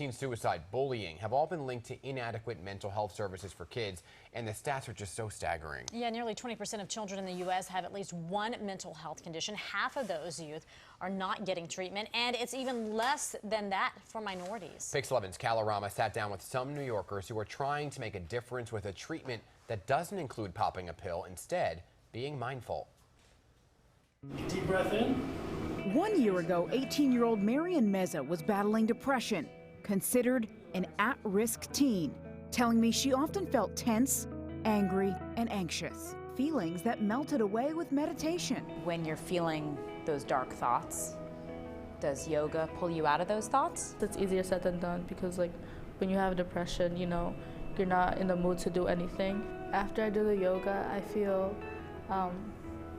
teen suicide, bullying have all been linked to inadequate mental health services for kids, and the stats are just so staggering. Yeah, nearly 20% of children in the U.S. have at least one mental health condition. Half of those youth are not getting treatment, and it's even less than that for minorities. Pix 11's Rama sat down with some New Yorkers who are trying to make a difference with a treatment that doesn't include popping a pill, instead being mindful. Deep breath in. 1 year ago, 18-year-old Marian Meza was battling depression, considered an at-risk teen, telling me she often felt tense, angry, and anxious, feelings that melted away with meditation. When you're feeling those dark thoughts, does yoga pull you out of those thoughts? It's easier said than done because when you have depression, you're not in the mood to do anything. After I do the yoga, I feel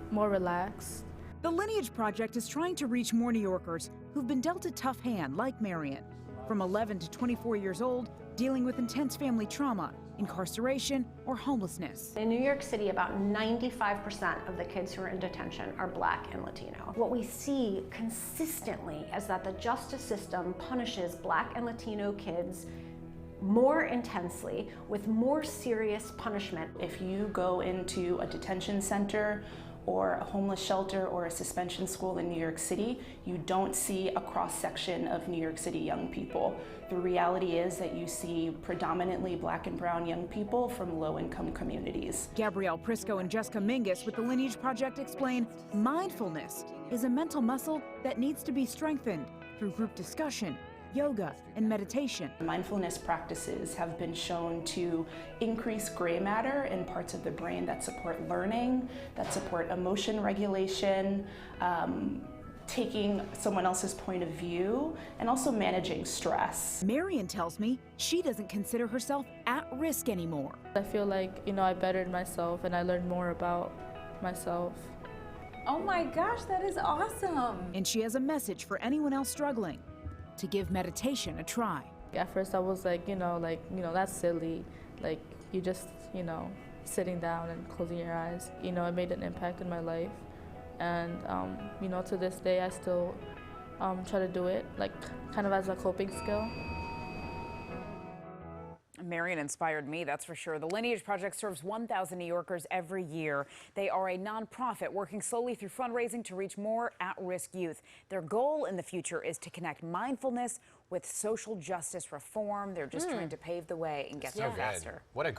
more relaxed. The Lineage Project is trying to reach more New Yorkers who've been dealt a tough hand, like Marian. From 11 to 24 years old, dealing with intense family trauma, incarceration, or homelessness. In New York City, about 95% of the kids who are in detention are Black and Latino. What we see consistently is that the justice system punishes Black and Latino kids more intensely, with more serious punishment. If you go into a detention center or a homeless shelter or a suspension school in New York City, you don't see a cross-section of New York City young people. The reality is that you see predominantly Black and brown young people from low-income communities. Gabrielle Prisco and Jessica Mingus with the Lineage Project explain mindfulness is a mental muscle that needs to be strengthened through group discussion, yoga, and meditation. Mindfulness practices have been shown to increase gray matter in parts of the brain that support learning, that support emotion regulation, taking someone else's point of view, and also managing stress. Marian tells me she doesn't consider herself at risk anymore. I feel like, I bettered myself and I learned more about myself. Oh my gosh, that is awesome. And she has a message for anyone else struggling: to give meditation a try. At first I was like, that's silly. Like, you just, sitting down and closing your eyes. It made an impact in my life. And, to this day, I still try to do it, kind of as a coping skill. Marian inspired me, that's for sure. The Lineage Project serves 1,000 New Yorkers every year. They are a nonprofit working slowly through fundraising to reach more at-risk youth. Their goal in the future is to connect mindfulness with social justice reform. They're just trying to pave the way and get there faster. What a